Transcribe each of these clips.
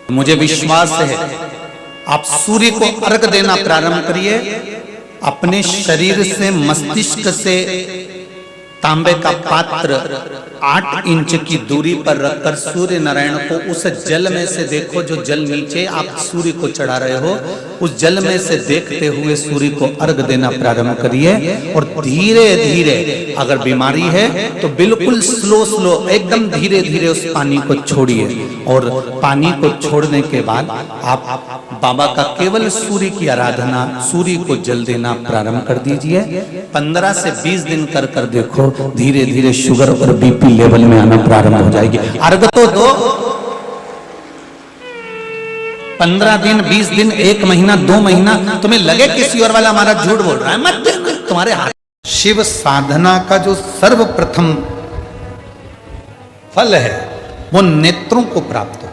मुझे विश्वास है आप सूर्य को अर्घ देना प्रारंभ करिए। अपने शरीर से मस्तिष्क से तांबे का पात्र 8 इंच की दूरी पर रखकर सूर्य नारायण को उस जल में से देखो, जो जल नीचे आप सूर्य को चढ़ा रहे हो, उस जल में से देखते हुए सूर्य को अर्घ देना प्रारंभ करिए। और धीरे धीरे, अगर बीमारी है तो बिल्कुल स्लो एकदम धीरे धीरे उस पानी को छोड़िए। और पानी को छोड़ने के बाद आप बाबा का केवल सूर्य की आराधना, सूर्य को जल देना प्रारंभ कर दीजिए। 15 से 20 दिन कर कर देखो, धीरे धीरे शुगर और बीपी लेवल में आना प्रारंभ हो जाएगी। अर्घ तो दो, 15 दिन, 20 दिन, 1 महीना, 2 महीना, तुम्हें लगे किसी और वाला हमारा झूठ बोल रहा है, मत देना, तुम्हारे हाथ। शिव साधना का जो सर्वप्रथम फल है वो नेत्रों को प्राप्त हो।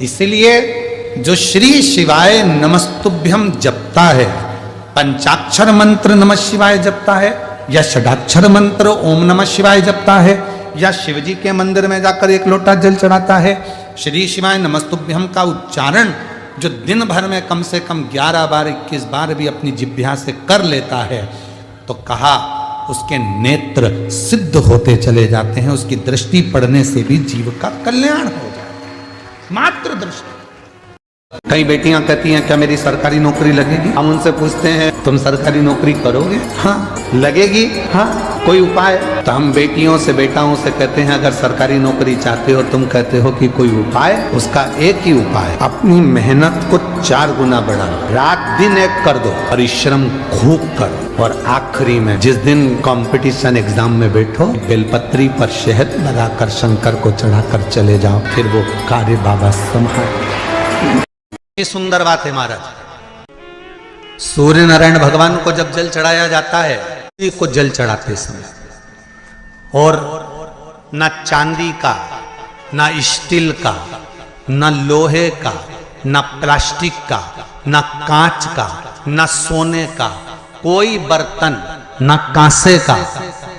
इसलिए जो श्री शिवाय नमस्तुभ्यम जपता है, पंचाक्षर मंत्र नमः शिवाय जपता है, या षडाक्षर मंत्र ओम नमः शिवाय जपता है, या शिवजी के मंदिर में जाकर 1 लोटा जल चढ़ाता है, श्री शिवाय नमस्तुभ्यम का उच्चारण जो दिन भर में कम से कम 11 बार 21 बार भी अपनी जिह्वा से कर लेता है, तो कहा उसके नेत्र सिद्ध होते चले जाते हैं। उसकी दृष्टि पड़ने से भी जीव का कल्याण हो जाता है, मात्र दृष्टि। कई बेटियां कहती हैं क्या मेरी सरकारी नौकरी लगेगी? हम उनसे पूछते हैं तुम सरकारी नौकरी करोगे? हाँ। लगेगी? हाँ। कोई उपाय? तो हम बेटियों से, बेटाओं से कहते हैं अगर सरकारी नौकरी चाहते हो, तुम कहते हो कि कोई उपाय, उसका एक ही उपाय, अपनी मेहनत को 4 गुना बढ़ाओ, रात दिन एक कर दो, परिश्रम खूब करो, और आखिरी में जिस दिन कंपटीशन एग्जाम में बैठो, बेलपत्री पर शहद लगाकर शंकर को चढ़ाकर चले जाओ, फिर वो कार्य बाबा संभाल। सुंदर बात है महाराज। सूर्य नारायण भगवान को जब जल चढ़ाया जाता है, को जल चढ़ाते समय, और ना चांदी का, ना स्टील का, ना लोहे का, ना प्लास्टिक का, ना कांच का, ना सोने का कोई बर्तन, ना कांसे का,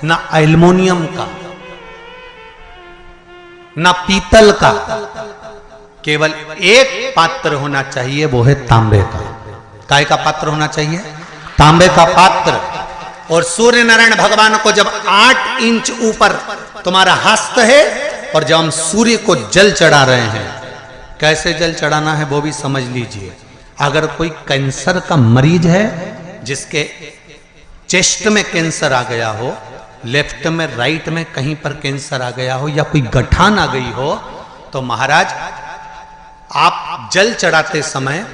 ना एल्युमिनियम का, ना पीतल का, केवल एक पात्र होना चाहिए, वो है तांबे का। काय का पात्र होना चाहिए? तांबे का पात्र। और सूर्य नारायण भगवान को जब 8 इंच ऊपर तुम्हारा हस्त है, और जब हम सूर्य को जल चढ़ा रहे हैं, कैसे जल चढ़ाना है वो भी समझ लीजिए। अगर कोई कैंसर का मरीज है, जिसके चेस्ट में कैंसर आ गया हो, लेफ्ट में, राइट में कहीं पर कैंसर आ गया हो, या कोई गठान आ गई हो, तो महाराज आप जल चढ़ाते समय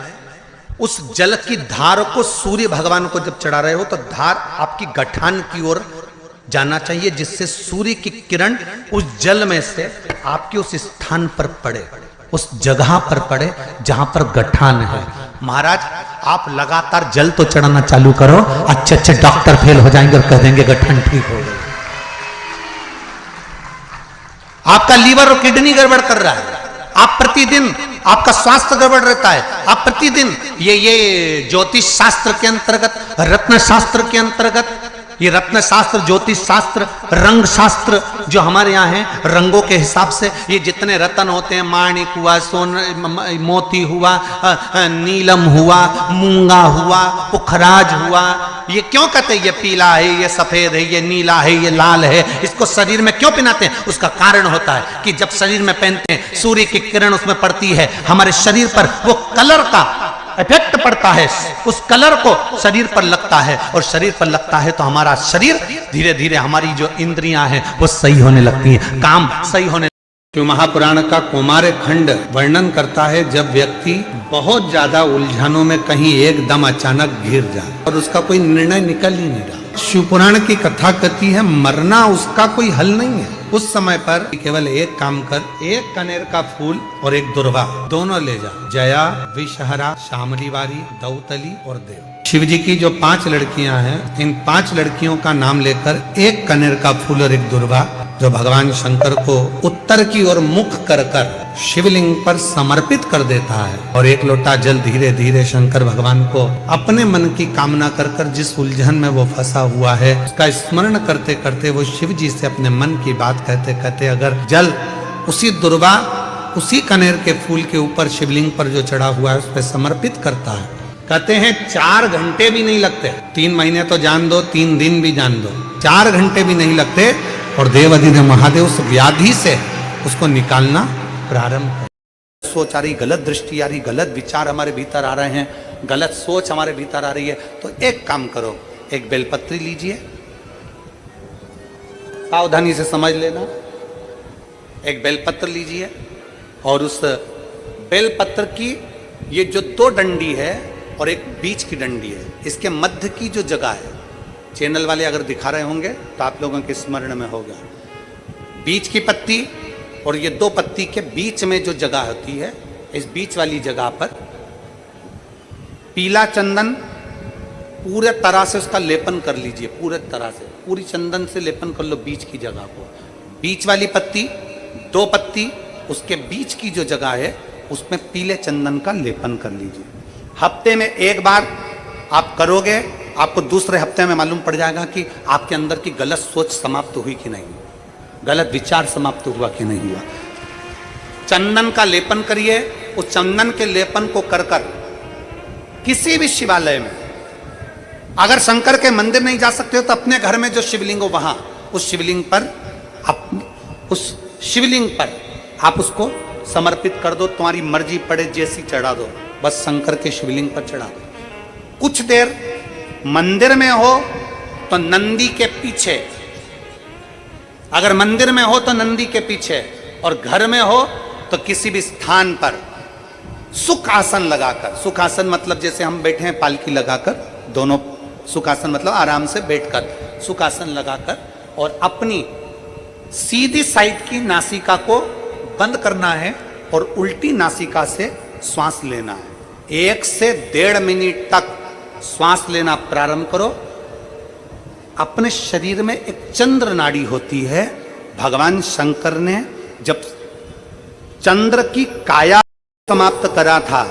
उस जल की धार को, सूर्य भगवान को जब चढ़ा रहे हो, तो धार आपकी गठान की ओर जाना चाहिए, जिससे सूर्य की किरण उस जल में से आपके उस स्थान पर पड़े, उस जगह पर पड़े जहां पर गठान है। महाराज आप लगातार जल तो चढ़ाना चालू करो, अच्छे अच्छे डॉक्टर फेल हो जाएंगे और कह देंगे गठान ठीक हो गई। आपका लीवर और किडनी गड़बड़ कर रहा है, आप प्रतिदिन, आपका स्वास्थ्य गड़बड़ रहता है, आप प्रतिदिन ये ज्योतिष शास्त्र के अंतर्गत, रत्न शास्त्र के अंतर्गत, ये रत्न शास्त्र, ज्योतिष शास्त्र, रंग शास्त्र जो हमारे यहाँ है, रंगों के हिसाब से ये जितने रत्न होते हैं, माणिक हुआ, मोती हुआ, नीलम हुआ, मूंगा हुआ, पुखराज हुआ, ये क्यों कहते हैं ये पीला है, ये सफेद है, ये नीला है, ये लाल है, इसको शरीर में क्यों पहनाते हैं? उसका कारण होता है कि जब शरीर में पहनते हैं, सूर्य की किरण उसमें पड़ती है, हमारे शरीर पर वो कलर का इफेक्ट पड़ता है, उस कलर को शरीर पर लगता है, और शरीर पर लगता है तो हमारा शरीर धीरे धीरे, हमारी जो इंद्रियां हैं वो सही होने लगती हैं, काम सही होने। तो महापुराण का कौमार खंड वर्णन करता है जब व्यक्ति बहुत ज्यादा उलझनों में कहीं एकदम अचानक घिर जाए और उसका कोई निर्णय निकल ही नहीं रहा। शिवपुराण की कथा कहती है मरना उसका कोई हल नहीं है। उस समय पर केवल एक काम कर, एक कनेर का फूल और एक दुर्वा दोनों ले जा, जया, विषहरा, शामलीवारी, दौतली और देव। शिव जी की जो 5 लड़कियां हैं, इन 5 लड़कियों का नाम लेकर एक कनेर का फूल और एक दुर्वा जो भगवान शंकर को उत्तर की ओर मुख कर कर शिवलिंग पर समर्पित कर देता है, और एक लोटा जल धीरे धीरे शंकर भगवान को अपने मन की कामना कर कर जिस उलझन में वो फंसा हुआ है उसका स्मरण करते करते वो शिव जी से अपने मन की बात कहते कहते अगर जल उसी दुर्वा उसी कनेर के फूल के ऊपर शिवलिंग पर जो चढ़ा हुआ है उस पर समर्पित करता है, कहते हैं 4 घंटे भी नहीं लगते। 3 महीने तो जान दो, 3 दिन भी जान दो, 4 घंटे भी नहीं लगते और देवाधिदेव महादेव उस व्याधि से उसको निकालना प्रारंभ कर। सोच आ रही, गलत दृष्टि आ रही, गलत विचार हमारे भीतर आ रहे हैं, गलत सोच हमारे भीतर आ रही है, तो एक काम करो, एक बेलपत्री लीजिए, सावधानी से समझ लेना। एक बेलपत्र लीजिए और उस बेलपत्र की ये जो 2 डंडी है और एक बीच की डंडी है, इसके मध्य की जो जगह है, चैनल वाले अगर दिखा रहे होंगे तो आप लोगों के स्मरण में होगा, बीच की पत्ती और ये 2 पत्ती के बीच में जो जगह होती है, इस बीच वाली जगह पर पीला चंदन पूरे तरह से उसका लेपन कर लीजिए। पूरे तरह से पूरी चंदन से लेपन कर लो बीच की जगह को। बीच वाली पत्ती, 2 पत्ती, उसके बीच की जो जगह है उसमें पीले चंदन का लेपन कर लीजिए। हफ्ते में 1 बार आप करोगे, आपको दूसरे हफ्ते में मालूम पड़ जाएगा कि आपके अंदर की गलत सोच समाप्त हुई कि नहीं, गलत विचार समाप्त हुआ कि नहीं हुआ। चंदन का लेपन करिए। उस चंदन के लेपन को कर किसी भी शिवालय में, अगर शंकर के मंदिर नहीं जा सकते हो तो अपने घर में जो शिवलिंग हो वहां उस शिवलिंग पर आप उसको समर्पित कर दो। तुम्हारी मर्जी पड़े जैसी चढ़ा दो, बस शंकर के शिवलिंग पर चढ़ा दो। कुछ देर मंदिर में हो तो नंदी के पीछे, अगर मंदिर में हो तो नंदी के पीछे, और घर में हो तो किसी भी स्थान पर सुख आसन लगाकर, सुख आसन मतलब जैसे हम बैठे हैं पालकी लगाकर, दोनों सुख आसन मतलब आराम से बैठकर, सुख आसन लगाकर, और अपनी सीधी साइड की नासिका को बंद करना है और उल्टी नासिका से श्वास लेना है। 1 से 1.5 मिनट तक श्वास लेना प्रारंभ करो। अपने शरीर में एक चंद्र नाड़ी होती है। भगवान शंकर ने जब चंद्र की काया समाप्त करा था,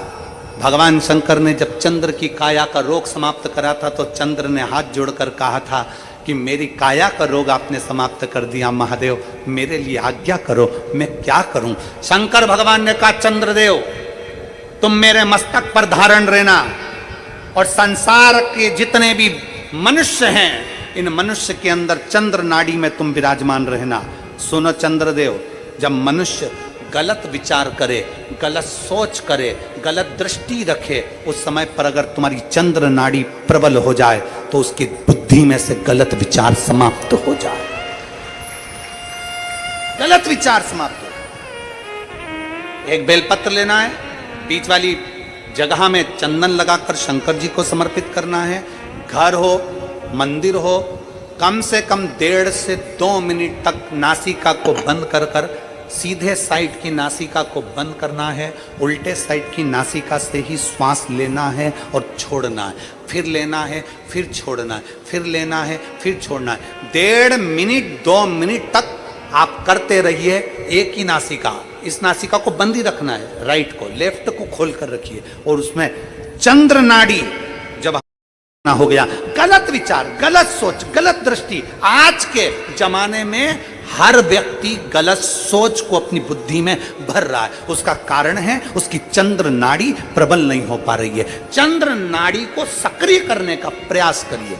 भगवान शंकर ने जब चंद्र की काया का रोग समाप्त करा था तो चंद्र ने हाथ जोड़कर कहा था कि मेरी काया का रोग आपने समाप्त कर दिया महादेव, मेरे लिए आज्ञा करो, मैं क्या करूं। शंकर भगवान ने कहा चंद्रदेव तुम मेरे मस्तक पर धारण रहना और संसार के जितने भी मनुष्य हैं इन मनुष्य के अंदर चंद्र नाड़ी में तुम विराजमान रहना। सुनो चंद्रदेव, जब मनुष्य गलत विचार करे, गलत सोच करे, गलत दृष्टि रखे, उस समय पर अगर तुम्हारी चंद्र नाड़ी प्रबल हो जाए तो उसकी बुद्धि में से गलत विचार समाप्त हो जाए, गलत विचार समाप्त हो। एक बेलपत्र लेना है, बीच वाली जगह में चंदन लगाकर शंकर जी को समर्पित करना है। घर हो, मंदिर हो, कम से कम 1.5 से 2 मिनट तक नासिका को बंद कर सीधे साइड की नासिका को बंद करना है, उल्टे साइड की नासिका से ही श्वास लेना है और छोड़ना है, फिर लेना है, फिर छोड़ना है, फिर लेना है, फिर छोड़ना है। 1.5 मिनट 2 मिनट तक आप करते रहिए। एक ही नासिका, इस नासिका को बंद ही रखना है, राइट को, लेफ्ट को खोल कर रखिए और उसमें चंद्र नाड़ी जब हो गया, गलत विचार, गलत सोच, गलत दृष्टि। आज के जमाने में हर व्यक्ति गलत सोच को अपनी बुद्धि में भर रहा है। उसका कारण है उसकी चंद्र नाड़ी प्रबल नहीं हो पा रही है। चंद्र नाड़ी को सक्रिय करने का प्रयास करिए।